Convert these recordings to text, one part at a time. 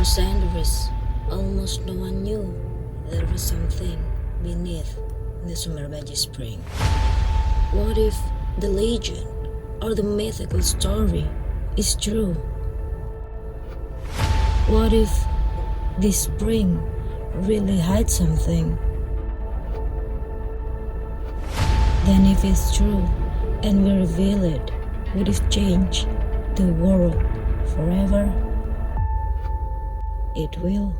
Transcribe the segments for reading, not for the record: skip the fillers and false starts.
centuries, almost no one knew there was something beneath the Sumberbeji spring. What if the legend or the mythical story is true? What if this spring really hides something? Then if it's true and we reveal it, would it change the world forever? It will.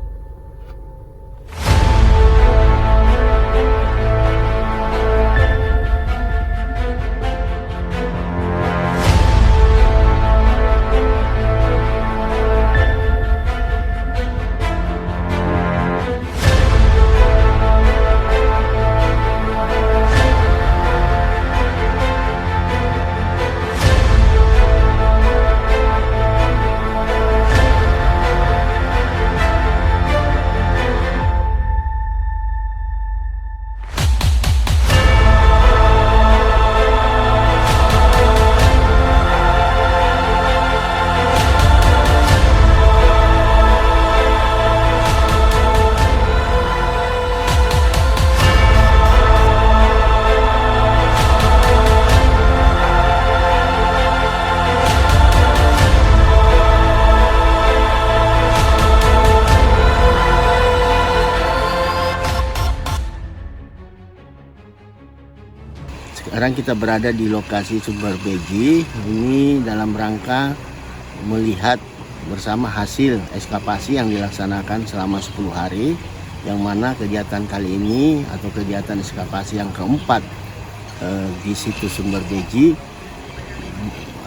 Sekarang kita berada di lokasi Sumberbeji ini dalam rangka melihat bersama hasil ekskavasi yang dilaksanakan selama 10 hari, yang mana kegiatan kali ini atau kegiatan ekskavasi yang keempat di situs Sumberbeji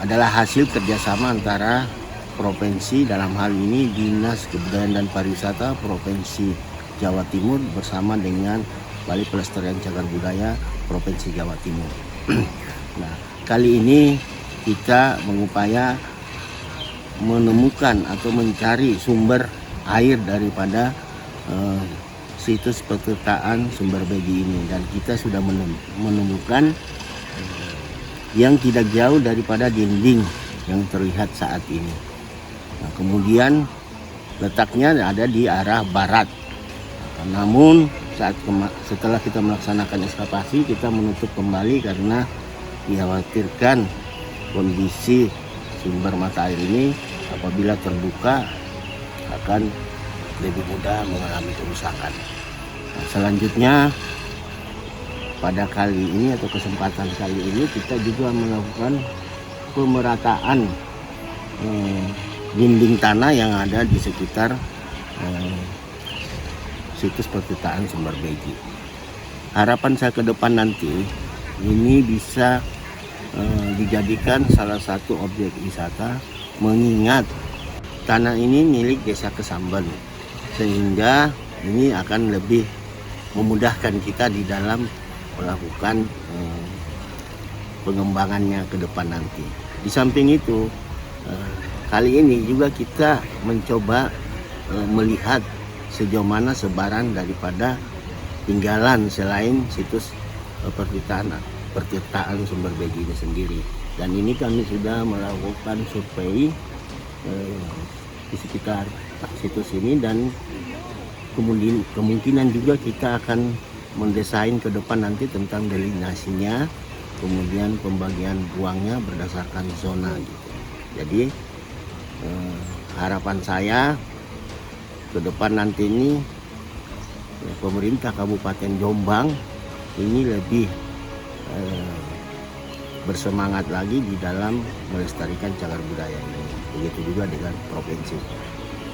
adalah hasil kerjasama antara provinsi, dalam hal ini Dinas Kebudayaan dan Pariwisata Provinsi Jawa Timur bersama dengan Balai Pelestarian Cagar Budaya Provinsi Jawa Timur. Nah, kali ini kita mengupaya menemukan atau mencari sumber air daripada situs petirtaan Sumberbeji ini, dan kita sudah menemukan yang tidak jauh daripada dinding yang terlihat saat ini. Nah, kemudian letaknya ada di arah barat. Namun setelah kita melaksanakan ekskavasi, kita menutup kembali karena dikhawatirkan kondisi sumber mata air ini apabila terbuka akan lebih mudah mengalami kerusakan. Nah, selanjutnya pada kali ini atau kesempatan kali ini kita juga melakukan pemerataan dinding tanah yang ada di sekitar situs petirtaan Sumberbeji. Harapan saya ke depan nanti ini bisa dijadikan salah satu objek wisata, mengingat tanah ini milik Desa Kesamben, sehingga ini akan lebih memudahkan kita di dalam melakukan pengembangannya ke depan nanti. Di samping itu, kali ini juga kita mencoba melihat sejauh mana sebaran daripada tinggalan selain situs petirtaan Sumberbeji ini sendiri. Dan ini kami sudah melakukan survei di sekitar situs ini, dan kemudian kemungkinan juga kita akan mendesain ke depan nanti tentang delineasinya, kemudian pembagian ruangnya berdasarkan zona gitu. Jadi harapan saya ke depan nanti ini pemerintah Kabupaten Jombang ini lebih bersemangat lagi di dalam melestarikan cagar budaya ini. Begitu juga dengan provinsi.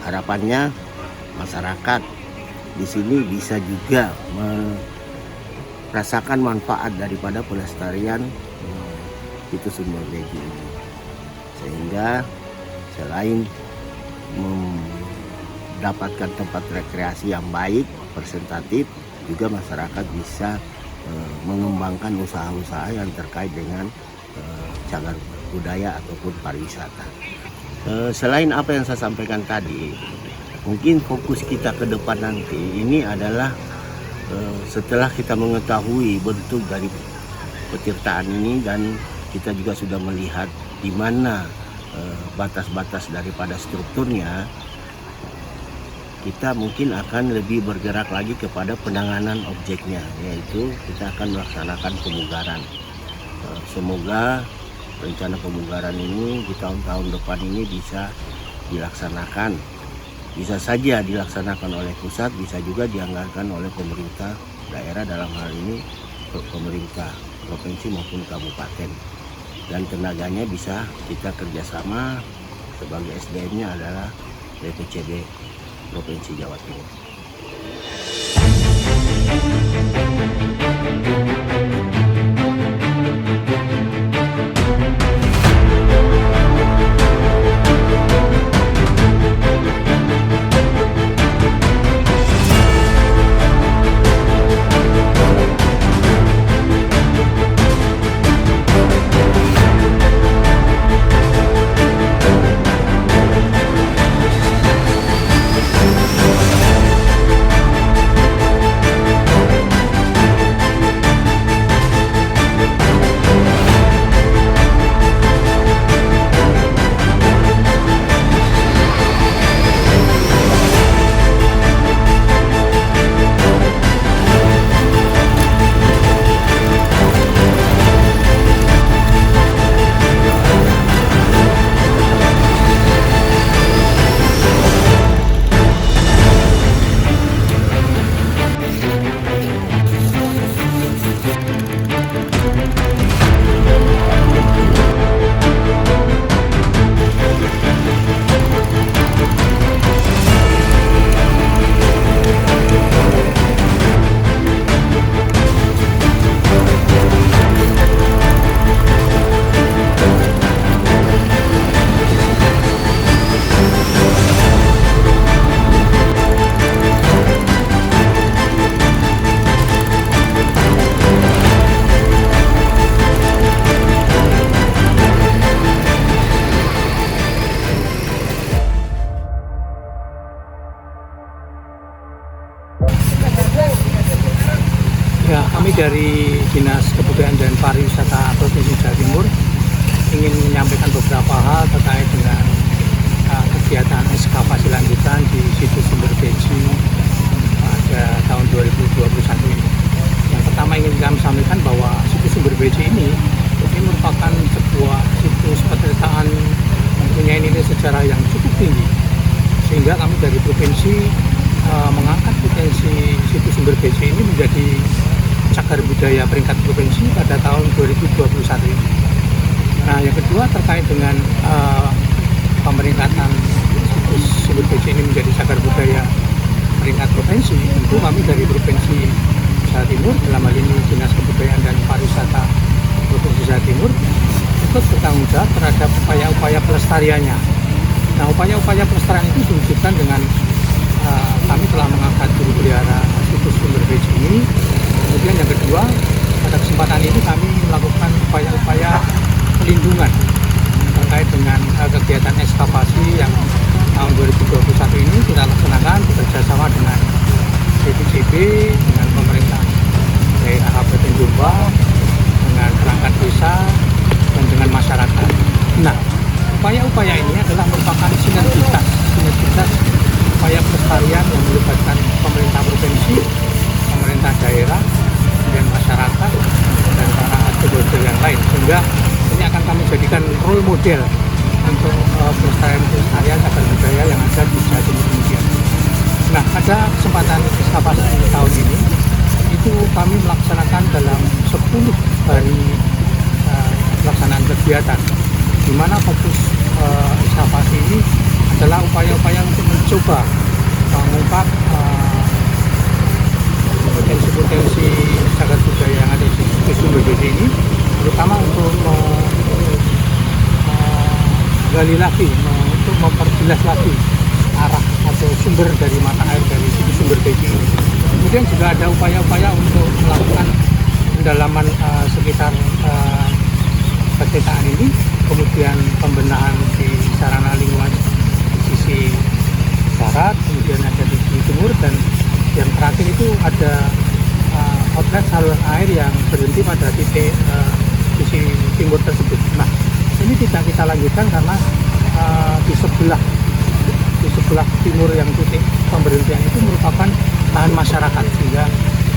Harapannya masyarakat di sini bisa juga merasakan manfaat daripada pelestarian situs Sumberbeji ini, sehingga selain mendapatkan tempat rekreasi yang baik, presentatif, juga masyarakat bisa mengembangkan usaha-usaha yang terkait dengan cagar budaya ataupun pariwisata. Selain apa yang saya sampaikan tadi, mungkin fokus kita ke depan nanti ini adalah setelah kita mengetahui bentuk dari petirtaan ini, dan kita juga sudah melihat di mana batas-batas daripada strukturnya, kita mungkin akan lebih bergerak lagi kepada penanganan objeknya, yaitu kita akan melaksanakan pemugaran. Semoga rencana pemugaran ini di tahun-tahun depan ini bisa dilaksanakan. Bisa saja dilaksanakan oleh pusat, bisa juga dianggarkan oleh pemerintah daerah, dalam hal ini pemerintah provinsi maupun kabupaten. Dan tenaganya bisa kita kerjasama, sebagai SDM-nya adalah BPCB Provinsi Jawa Timur. Ya, kami dari Dinas Kebudayaan dan Pariwisata Provinsi Jawa Timur ingin menyampaikan beberapa hal terkait dengan kegiatan ekskavasi lanjutan di situs sumber Beji pada tahun 2021 ini. Yang pertama ingin kami sampaikan bahwa situs sumber Beji ini merupakan sebuah situs petirtaan mempunyai nilai sejarah yang cukup tinggi, sehingga kami dari provinsi mengangkat potensi situs sumber Beji ini menjadi cagar budaya peringkat provinsi pada tahun 2021 ini. Nah, yang kedua terkait dengan pemeringkatan situs sumber Beji ini menjadi cagar budaya peringkat provinsi, tentu kami dari Provinsi Jawa Timur, dalam hal ini Dinas Kebudayaan dan Pariwisata Provinsi Jawa Timur, ikut bertanggung jawab terhadap upaya-upaya pelestariannya. Nah, upaya-upaya pelestarian itu diwujudkan dengan kami telah mengangkat juru pelihara situs sumber Beji ini. Kemudian yang kedua, pada kesempatan ini kami melakukan upaya-upaya pelindungan terkait dengan kegiatan ekskavasi yang tahun 2021 ini kita laksanakan bekerjasama dengan BPCB, dengan pemerintah daerah Kabupaten Jombang, dengan perangkat desa, dan dengan masyarakat. Nah, upaya-upaya ini adalah merupakan sinergitas upaya pelestarian yang melibatkan pemerintah provinsi, pemerintah daerah, dan masyarakat, dan para stakeholder yang lain, sehingga ini akan kami jadikan role model untuk pelestarian cagar budaya yang ada di Jawa Timur kemudian. Nah, pada kesempatan ekskavasi tahun ini itu kami melaksanakan dalam 10 hari pelaksanaan kegiatan, di mana fokus ekskavasi ini adalah upaya-upaya untuk mencoba mengungkap potensi-potensi cagar budaya yang ada di situs sumber Beji ini, terutama untuk menggali lagi, untuk memperjelas lagi arah atau sumber dari mata air dari situs sumber Beji ini. Kemudian juga ada upaya-upaya untuk melakukan pendalaman sekitar petirtaan ini, kemudian pembenahan di sarana lingkungan di sisi barat, kemudian ada di sisi timur, dan yang terakhir itu ada outlet saluran air yang berhenti pada titik sisi timur tersebut. Nah, ini tidak kita lanjutkan karena di di sebelah timur yang titik pemberhentian itu merupakan lahan masyarakat, sehingga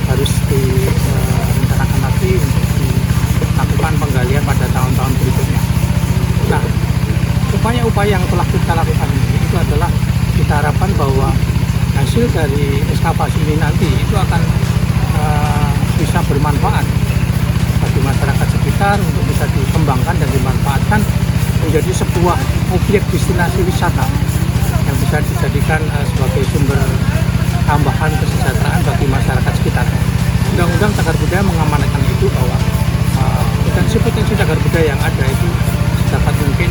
harus direncanakan lagi untuk dilakukan penggalian pada tahun-tahun berikutnya. Nah, upaya-upaya yang telah kita lakukan ini itu adalah kita harapkan bahwa hasil dari ekskavasi ini nanti itu akan bisa bermanfaat bagi masyarakat sekitar untuk bisa dikembangkan dan dimanfaatkan menjadi sebuah objek destinasi wisata yang bisa dijadikan sebagai sumber tambahan kesejahteraan bagi masyarakat sekitar. Undang-undang cagar budaya mengamanatkan itu bahwa potensi-potensi cagar budaya yang ada itu dapat mungkin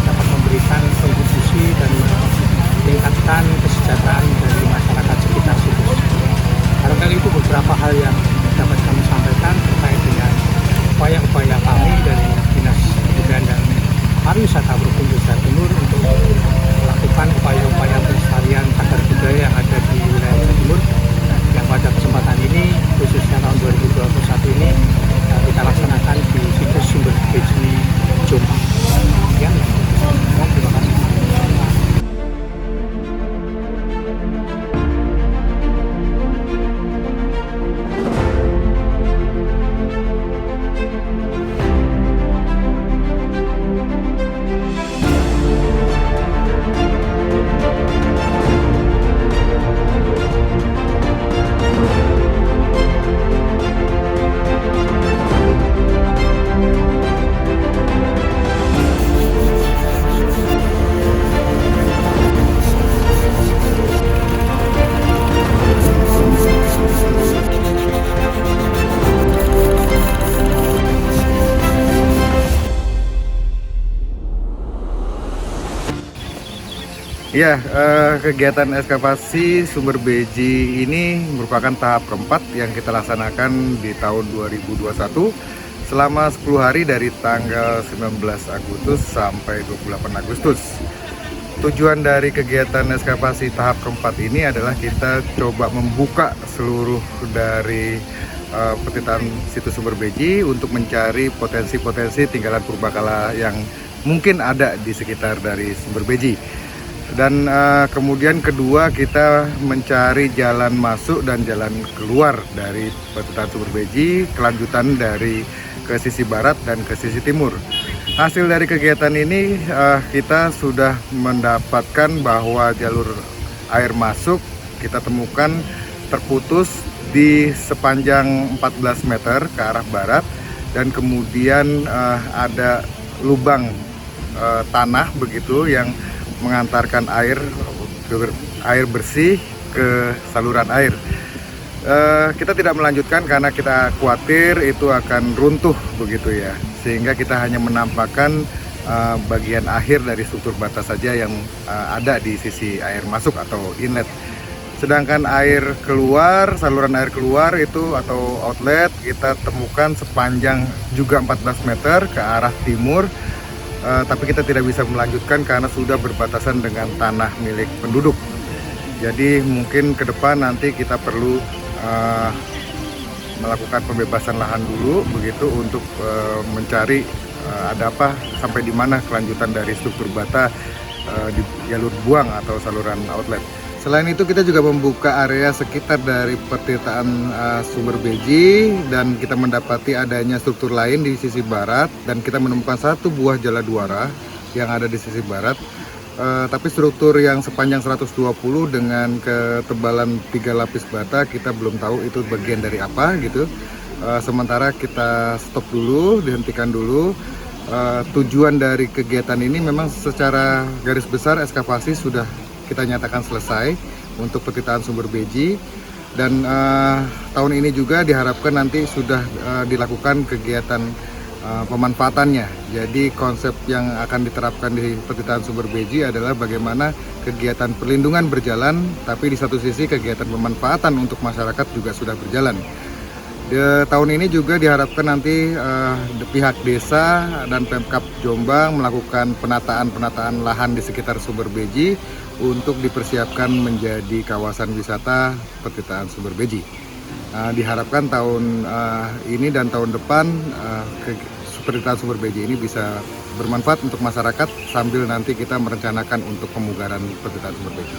dapat memberikan kontribusi dan meningkatkan kesejahteraan dari masyarakat sekitar situ. Barangkali itu beberapa hal yang dapat kami sampaikan terkait dengan upaya-upaya kami dari Dinas Kebudayaan dan Pariwisata Provinsi Jawa Timur untuk melakukan upaya-upaya pelestarian cagar budaya yang ada di wilayah Jawa Timur, yang pada kesempatan ini khususnya tahun 2021 ini kita laksanakan di situs Sumber Beji Jombang. Ya, terima kasih. Ya, kegiatan ekskavasi sumber beji ini merupakan tahap keempat yang kita laksanakan di tahun 2021 selama 10 hari dari tanggal 19 Agustus sampai 28 Agustus. Tujuan dari kegiatan ekskavasi tahap keempat ini adalah kita coba membuka seluruh dari petitaan situs sumber beji untuk mencari potensi-potensi tinggalan purbakala yang mungkin ada di sekitar dari sumber beji. Dan kemudian kedua, kita mencari jalan masuk dan jalan keluar dari petitaan sumber beji, kelanjutan dari ke sisi barat dan ke sisi timur. Hasil dari kegiatan ini kita sudah mendapatkan bahwa jalur air masuk kita temukan terputus di sepanjang 14 meter ke arah barat, dan kemudian ada lubang tanah begitu yang mengantarkan air bersih ke saluran air. Kita tidak melanjutkan karena kita khawatir itu akan runtuh begitu ya, sehingga kita hanya menampakkan bagian akhir dari struktur batas saja yang ada di sisi air masuk atau inlet. Sedangkan air keluar, saluran air keluar itu atau outlet kita temukan sepanjang juga 14 meter ke arah timur. Tapi kita tidak bisa melanjutkan karena sudah berbatasan dengan tanah milik penduduk. Jadi mungkin ke depan nanti kita perlu melakukan pembebasan lahan dulu begitu untuk mencari ada apa sampai di mana kelanjutan dari struktur bata di jalur buang atau saluran outlet. Selain itu kita juga membuka area sekitar dari petitaan sumber beji, dan kita mendapati adanya struktur lain di sisi barat, dan kita menemukan satu buah jala duara yang ada di sisi barat. Tapi struktur yang sepanjang 120 dengan ketebalan 3 lapis bata kita belum tahu itu bagian dari apa gitu. Sementara kita stop dulu, dihentikan dulu. Tujuan dari kegiatan ini memang secara garis besar ekskavasi sudah kita nyatakan selesai untuk petitaan sumber beji, dan tahun ini juga diharapkan nanti sudah dilakukan kegiatan pemanfaatannya. Jadi konsep yang akan diterapkan di petitaan sumber beji adalah bagaimana kegiatan perlindungan berjalan, tapi di satu sisi kegiatan pemanfaatan untuk masyarakat juga sudah berjalan. Tahun ini juga diharapkan nanti pihak desa dan Pemkab Jombang melakukan penataan lahan di sekitar sumber beji untuk dipersiapkan menjadi kawasan wisata petitaan sumber beji. Diharapkan tahun ini dan tahun depan Perdesaan Sumber Beji ini bisa bermanfaat untuk masyarakat sambil nanti kita merencanakan untuk pemugaran Perdesaan Sumber Beji.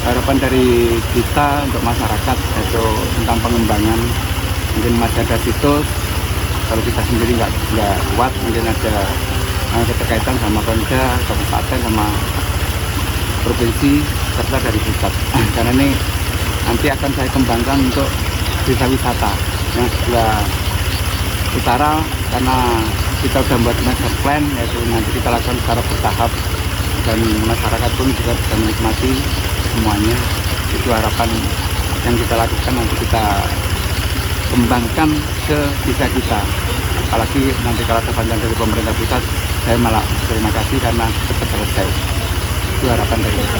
Harapan dari kita untuk masyarakat yaitu tentang pengembangan, mungkin masih ada situs, kalau kita sendiri nggak kuat, mungkin ada keterkaitan sama Pemda, kabupaten, sama provinsi, serta dari pusat. Karena ini nanti akan saya kembangkan untuk desa wisata yang sebelah utara, karena kita sudah membuat master plan, yaitu nanti kita lakukan secara bertahap dan masyarakat pun juga bisa menikmati semuanya. Itu harapan yang kita lakukan, nanti kita kembangkan ke desa kita. Apalagi nanti kalau ada bantuan dari pemerintah pusat, saya malah terima kasih karena cepat selesai. Itu harapan dari kita.